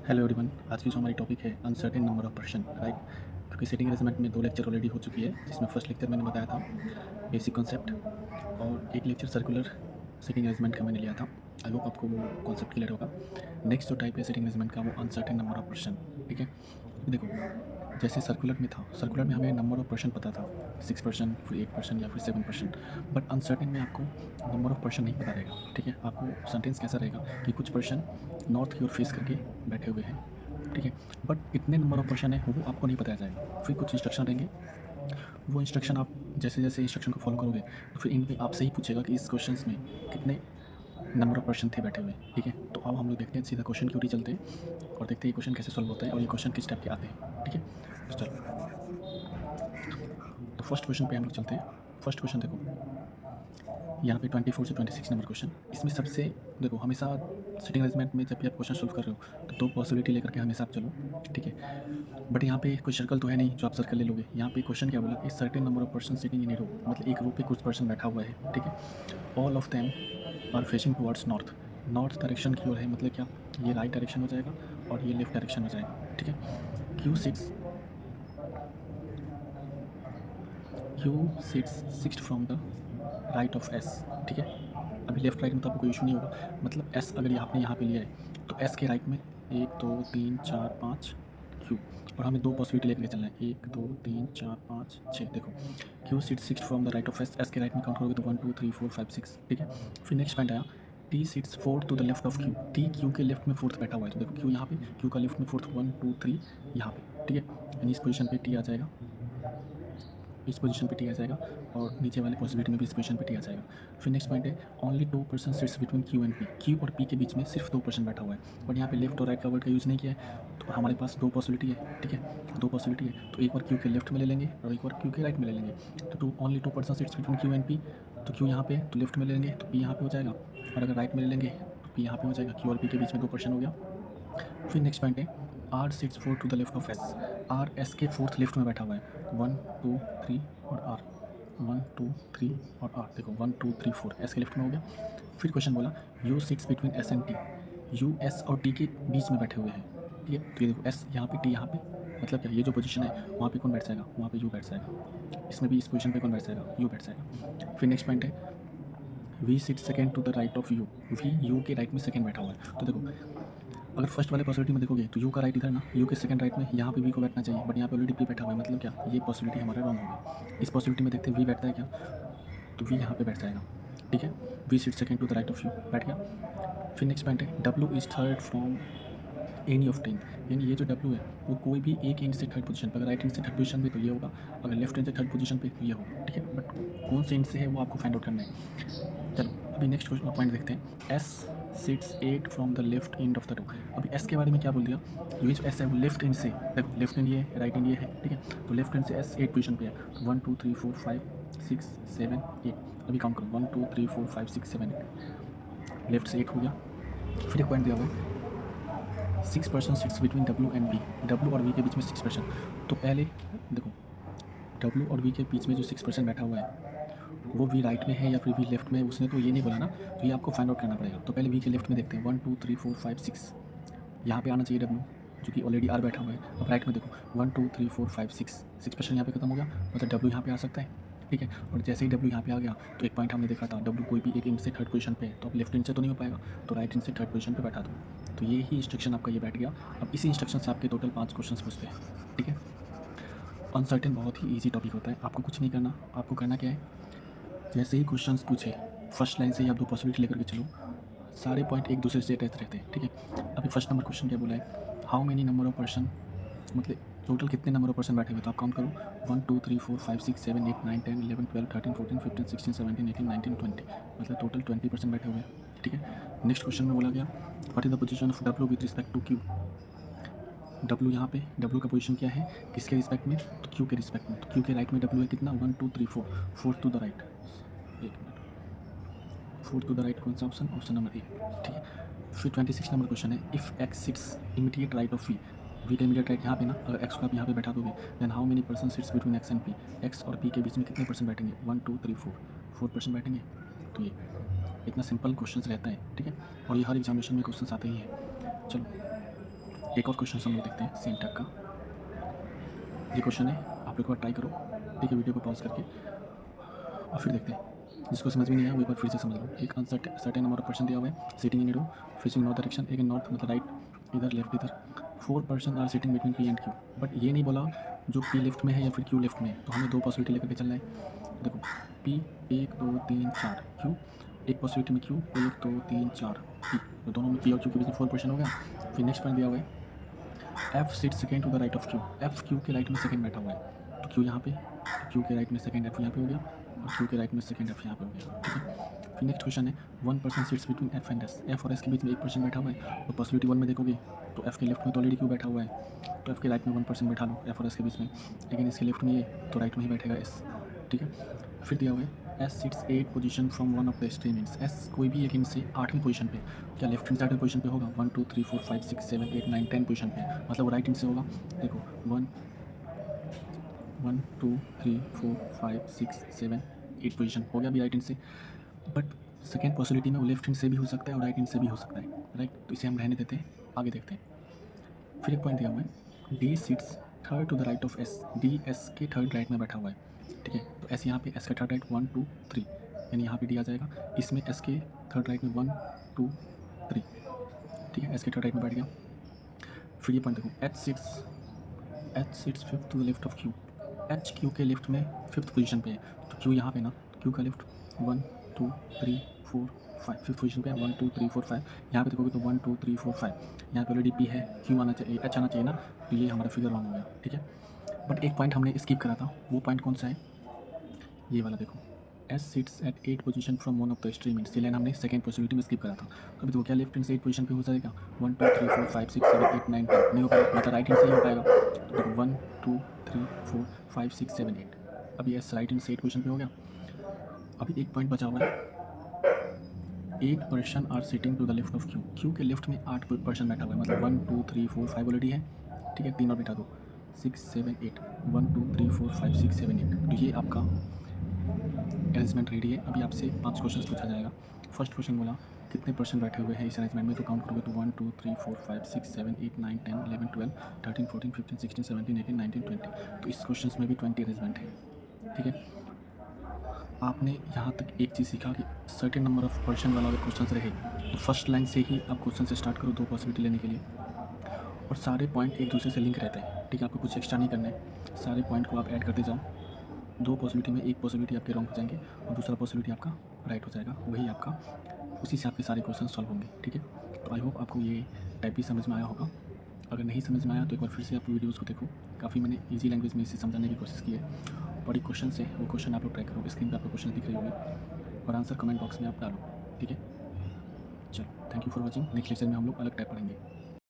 Hello everyone. आज की जो हमारी टॉपिक है uncertain number of person, right. क्योंकि सिटिंग अरेंजमेंट में 2 लेक्चर ऑलरेडी हो चुकी है, जिसमें फर्स्ट लेक्चर मैंने बताया था बेसिक कॉन्सेप्ट, और एक लेक्चर सर्कुलर सिटिंग अरेंजमेंट का मैंने लिया था। आई होप आपको वो कॉन्सेप्ट क्लियर होगा। नेक्स्ट जो टाइप है सिटिंग अरेंजमेंट का, वो अनसर्टेन नंबर ऑफ पर्सन। ठीक है, अभी देखो, जैसे सर्कुलर में था, सर्कुलर में हमें नंबर ऑफ पर्सन पता था 6%, फिर 8% या फिर 7%। बट अनसर्टेन में आपको नंबर ऑफ पर्सन नहीं पता रहेगा। ठीक है, आपको सेंटेंस कैसा रहेगा कि कुछ पर्सन नॉर्थ की ओर फेस करके बैठे हुए हैं। ठीक है, बट कितने नंबर ऑफ पर्सन है वो आपको नहीं बताया जाएगा। फिर कुछ इंस्ट्रक्शन रहेंगे, वो इंस्ट्रक्शन आप जैसे जैसे इंस्ट्रक्शन को फॉलो करोगे तो फिर इनमें आपसे ही पूछेगा कि इस क्वेश्चन में कितने नंबर ऑफ पर्सन थे बैठे हुए। ठीक है, तो अब हम लोग देखते हैं, सीधा क्वेश्चन की ओर ही चलते हैं और देखते हैं ये क्वेश्चन कैसे सॉल्व होता है और ये क्वेश्चन किस टाइप के आते हैं। ठीक है, तो चलो, तो फर्स्ट क्वेश्चन पे हम लोग चलते हैं। फर्स्ट क्वेश्चन देखो, यहाँ पे 24 से 26 नंबर क्वेश्चन। इसमें सबसे देखो, हमेशा सिटिंग अरेंजमेंट में जब भी आप क्वेश्चन सॉल्व कर रहे हो तो 2 पॉसिबिलिटी लेकर के हमेशा आप चलो। ठीक है, बट यहाँ पे कोई सर्कल तो है नहीं जो आप सर्कल ले लोगे। यहाँ पे क्वेश्चन क्या बोला, a certain number of person sitting in a row, मतलब एक रो पे कुछ पर्सन बैठा हुआ है। ठीक है, all of them are facing towards north, north direction की ओर है। मतलब क्या, ये राइट डायरेक्शन हो जाएगा और ये लेफ्ट डायरेक्शन हो जाएगा। ठीक है, Q sits sixth from the right of S. ठीक है, अभी लेफ्ट राइट में तो आपको कोई इशू नहीं होगा। मतलब एस अगर आपने यहाँ पे लिया है तो एस के राइट में 1 2 3 4 5 क्यू, और हमें 2 पॉसिबिलिटी लेकर चलना है, 1 2 3 4 5 6। देखो, Q seat six from the right of S, S के राइट में काउंट करोगे तो 1 2 3 4 5 6। ठीक है, फिर नेक्स्ट पॉइंट आया, T sits fourth to the left of Q, T Q के लेफ्ट में फोर्थ बैठा हुआ है। तो देखो, क्यू यहाँ पे, क्यू का लेफ्ट में फोर्थ 1 2 3 यहाँ पे। ठीक है, यानी इस पोजिशन पे टी आ जाएगा, इस पोजीशन पे टी आ जाएगा, और नीचे वाले पॉसिबिलिटी में भी इस पोजीशन पे टी आ जाएगा। फिर नेक्स्ट पॉइंट है, only 2% sits between Q and P, Q और पी के बीच में सिर्फ 2% बैठा हुआ है। बट यहाँ पे लेफ्ट और राइट का वर्ड का यूज़ नहीं किया है, तो हमारे पास 2 पॉसिबिलिटी है। ठीक है, 2 पॉसिबिलिटी है, तो एक बार क्यू के लेफ्ट में ले लेंगे और एक बार क्यू के राइट में ले लेंगे। तो only 2% sits between Q and P, तो क्यू यहाँ पे है तो लेफ्ट में ले लेंगे तो पी यहाँ पे हो जाएगा, और अगर राइट में ले लेंगे तो पी यहाँ पे हो जाएगा। क्यू और पी के बीच में 2% हो गया। फिर नेक्स्ट पॉइंट है, R sits fourth to the left of S, R S के फोर्थ लेफ्ट में बैठा हुआ है। 1 2 3 और आर, 1 2 3 और आर। देखो 1 2 3 4 एस के लेफ्ट में हो गया। फिर क्वेश्चन बोला, you sits between S and T, U S और टी के बीच में बैठे हुए हैं। ठीक है, तो ये देखो, एस यहाँ पे टी यहाँ पे, मतलब क्या, ये जो पोजीशन है वहाँ पे कौन बैठ जाएगा, वहाँ पे यू बैठ जाएगा। इसमें भी इस पोजीशन पे कौन बैठ जाएगा, यू बैठ जाएगा। फिर नेक्स्ट पॉइंट है, V sit second to the right of U, V U के राइट में सेकेंड बैठा हुआ है। तो देखो, अगर फर्स्ट वाले पॉसिबिलिटी में देखोगे तो यू का राइट इधर ना, यू के सेकंड राइट में यहाँ पे वी को बैठना चाहिए, बट यहाँ पे ऑलरेडी पी बैठा हुआ है। मतलब क्या, ये पॉसिबिलिटी हमारा रॉन्ग होगा। इस पॉसिबिलिटी में देखते हैं वी बैठता है क्या, तो वी यहाँ पे बैठ जाएगा। ठीक है, V seat second to the right of U, बैठ गया। फिर नेक्स्ट पॉइंट है, W is third from any of ten, यानी ये जो डब्ल्यू है वो कोई भी एक एंड से थर्ड पोजीशन पर, अगर राइट एंड से थर्ड पोजीशन पे तो ये होगा, अगर लेफ्ट एंड से थर्ड पोजीशन पे तो ये होगा। ठीक है, बट कौन से एंड से है वो आपको फाइंड आउट करना है। चलो, अभी नेक्स्ट क्वेश्चन पॉइंट देखते हैं, S sits 8 from the left end of the row. अभी एस के बारे में क्या बोल दिया, ये जो एस है वो लेफ्ट एंड से, देखो लेफ्ट एंड ये है, राइट एंड ये है। ठीक है, तो लेफ्ट एंड से एस 8 पोजीशन पे है, तो 1 2 3 4 5 6 7 8। अभी काउंट करो, 1 2 3 4 5 6 7 8, लेफ्ट से 8 हो गया। फिर एक पॉइंट दिया हुआ है, 6% sits between W and V, W और वी के बीच में 6%। तो पहले देखो, डब्ल्यू और वी के बीच में जो 6% बैठा हुआ है वो वी राइट में है या फिर वी लेफ्ट में है, उसने तो ये नहीं बोला ना, तो ये आपको फाइंड आउट करना पड़ेगा। तो पहले वी के लेफ्ट में देखते हैं, 1 2 3 4 5 6, यहाँ पे आना चाहिए डब्ल्यू, जो कि ऑलरेडी आर बैठा हुआ है। अब राइट में देखो, 1 2 3 4 5 6% यहाँ पे खत्म हो गया, मतलब डब्ल्यू यहाँ पे आ सकता है। ठीक है, और जैसे ही डब्ल्यू यहाँ पे आ गया तो एक पॉइंट हमने देखा था, डब्ल्यू कोई भी एक इंच से थर्ड पोजीशन पे है, तो अब लेफ्ट इंच से तो नहीं हो पाएगा, तो राइट इंच से थर्ड पोजीशन पे बैठा दो। तो ये ही इंस्ट्रक्शन आपका ये बैठ गया। अब इसी इंस्ट्रक्शन से आपके टोटल 5 क्वेश्चन पूछते हैं। ठीक है, अनसर्टेन बहुत ही ईजी टॉपिक होता है, आपको कुछ नहीं करना। आपको करना क्या है, जैसे ही क्वेश्चंस पूछे फर्स्ट लाइन से ही आप 2 पॉसिबिलिटी लेकर के चलो, सारे पॉइंट एक दूसरे से अटैच रहते हैं। ठीक है, अभी फर्स्ट नंबर क्वेश्चन क्या बोला है, how many number of person, मतलब टोटल कितने नंबर ऑफ पर्सन बैठे हुए, तो आप काउंट करो, 1 2 3 4 5 6 7 8 9 10 11 12 13 14 15 16 17 18 19 20, मतलब टोटल 20% बैठे हुए हैं। ठीक है, नेक्स्ट क्वेश्चन में बोला गया, what is the position of W with respect to Q, W यहाँ पे, डब्ल्यू का पोजीशन क्या है किसके रिस्पेक्ट में, तो क्यू के रिस्पेक्ट में। तो क्यू के राइट में डब्ल्यू है कितना, 1 2 3 4, फोर्थ टू द राइट, एक minute, fourth to the right कौन सा ऑप्शन, ऑप्शन नंबर ए। ठीक है, फिर 26 नंबर क्वेश्चन है, if X sits immediate right of V, V का इमीडिएट राइट यहाँ पे ना, अगर एक्स को आप यहाँ पे बैठा दोगे, then how many person sits between X and P, X और पी के बीच में कितने परसेंट बैठेंगे, 1 2 3 4, 4% बैठेंगे। तो ये इतना सिंपल क्वेश्चन रहता है। ठीक है, और ये हर एग्जामिनेशन में क्वेश्चन आते ही हैं। चलो, एक और क्वेश्चन हम लोग देखते हैं सेम टाइप का। ये क्वेश्चन है, आप एक बार ट्राई करो, ठीक है, वीडियो को पॉज करके और फिर देखते हैं। जिसको समझ में नहीं आया वो एक बार फिर से समझ लो। एक सर्टेन नंबर ऑफ पर्सन दिया हुआ है sitting in a row facing north direction, एक नॉर्थ मतलब राइट इधर लेफ्ट इधर। 4 person are sitting between P and Q, but ये नहीं बोला जो पी लेफ्ट में है या फिर क्यू लेफ्ट में है, तो हमें दो पॉसिबिलिटी लेकर के चलना है। देखो पी 1 2 3 4 क्यू, एक पॉसिबिलिटी में क्यू 1 2 3 4 पी, तो दोनों में पी और क्यू के बीच में 4 पर्सन हो गया। फिर नेक्स्ट पॉइंट दिया हुआ है F seat second to the right of Q, F Q के राइट में सेकेंड बैठा हुआ है, तो क्यू यहाँ पे, क्यू के राइट में सेकेंड एफ यहाँ पे हो गया और क्यू के राइट में सेकेंड एफ यहाँ पे हो गया, ठीक है। फिर नेक्स्ट क्वेश्चन है one person seats between F and S, F और एस के बीच में एक पर्सन बैठा हुआ है, तो पॉसिबिलिटी 1 में देखोगे तो एफ के लेफ्ट में तो ऑलरेडी क्यू बैठा हुआ है, तो एफ के राइट में 1 पर्सन बैठा लो एफ और एस के बीच में, लेकिन इसके लेफ्ट में ये तो राइट में ही बैठेगा एस, ठीक है। फिर दिया हुआ है S sits 8 position from one of the extreme ends, S कोई भी एक इंड से 8वीं पोजीशन पे, क्या लेफ्ट हैंड साइड में पोजीशन पे होगा 1 2 3 4 5 6 7 8 9 10 पोजीशन पे, मतलब वो राइट इंड से होगा। देखो 1 1 2 3 4 5 6 7 8 पोजीशन हो गया अभी राइट इंड से, बट सेकेंड पॉसिबिलिटी में वो लेफ्ट हैंड से भी हो सकता है और राइट हैंड से भी हो सकता है, राइट, तो इसे हम रहने देते हैं, आगे देखते हैं। फिर एक पॉइंट दिया हुआ है D sits third to the right of S, D S के थर्ड राइट में बैठा हुआ है, ठीक है, तो एस यहाँ पे एस का थर्ड राइट 1 2 3, यानी यहाँ पे डी आ जाएगा, इसमें एस के थर्ड राइट में 1 2 3, ठीक है, एस के थर्ड राइट में बैठ गया। फिर ये पॉइंट देखो H sits fifth to the left of Q, H Q के लेफ्ट में फिफ्थ पोजीशन पे है, तो क्यू यहाँ पे ना, क्यू का लेफ्ट 1 2 3 4 5 फिफ्थ पोजीशन पे है 1 2 3 4 5, यहाँ पे देखोगे तो 1 2 3 4 5, यहाँ पे ऑलरेडी पी है, क्यू आना चाहिए, एच आना चाहिए ना, तो ये हमारा फिगर रॉन्ग हो गया, ठीक है। बट एक पॉइंट हमने स्किप करा था, वो पॉइंट कौन सा है, ये वाला देखो S seats eight 8 position from one of the extreme ends, ये लाइन हमने सेकंड पॉसिबिलिटी में स्किप करा था, तो अभी देखो क्या लेफ्ट हैंड से 8 पोजीशन पे हो जाएगा 1 2 3 4 5 6 7 8 9 10 नहीं हो पाएगा, मतलब राइट हैंड से ही हो पाएगा, तो देखो 1 2 3 4 5 6 7 8, अभी एस राइट हैंड से 8 पोजीशन पे हो गया। अभी एक पॉइंट बचा हुआ है 8 person are sitting to the left of Q, Q के लेफ्ट में 8 पर्सन बैठा हुआ है, मतलब 1 2 3 4 5 ऑलरेडी है, ठीक है, 3 और बैठा दो 6 7 8 1 2 3 4 5 6 7 8, तो ये आपका अरेंजमेंट रेडी है। अभी आपसे 5 क्वेश्चन पूछा जाएगा। फर्स्ट क्वेश्चन बोला कितने पर्सन बैठे हुए हैं इस अरेंजमेंट में, तो काउंट करोगे तो 1 2 3 4 5 6 7 8 9 10 11 12 13 14 15 16 17 18 19 20, तो इस क्वेश्चन में भी 20 अरेंजमेंट है, ठीक है। आपने यहाँ तक एक चीज़ सीखा कि सर्टेन नंबर ऑफ पर्सन वाला अगर क्वेश्चन रहे तो फर्स्ट लाइन से ही आप क्वेश्चन से स्टार्ट करो दो पॉसिबिलिटी लेने के लिए, और सारे पॉइंट एक दूसरे से लिंक रहते हैं, ठीक है, आपको कुछ एक्स्ट्रा नहीं करना है, सारे पॉइंट को आप ऐड करते जाओ, दो पॉसिबिलिटी में एक पॉसिबिलिटी आपके रॉन्ग हो जाएंगे और दूसरा पॉसिबिलिटी आपका राइट हो जाएगा, वही आपका, उसी से आपके सारे क्वेश्चन सॉल्व होंगे, ठीक है। तो आई होप आपको ये टाइप भी समझ में आया होगा, अगर नहीं समझ में आया तो एक बार फिर से आप वीडियोज़ को देखो, काफ़ी मैंने ईजी लैंग्वेज में इसे समझाने की कोशिश की है, बड़ी क्वेश्चन से वो क्वेश्चन आप लोग ट्राई करो, स्क्रीन पर आपको क्वेश्चन दिख रही होगी और आंसर कमेंट बॉक्स में आप डालो, ठीक है। चलो thank you for watching, next lecture में हम लोग अलग टाइप पढ़ेंगे।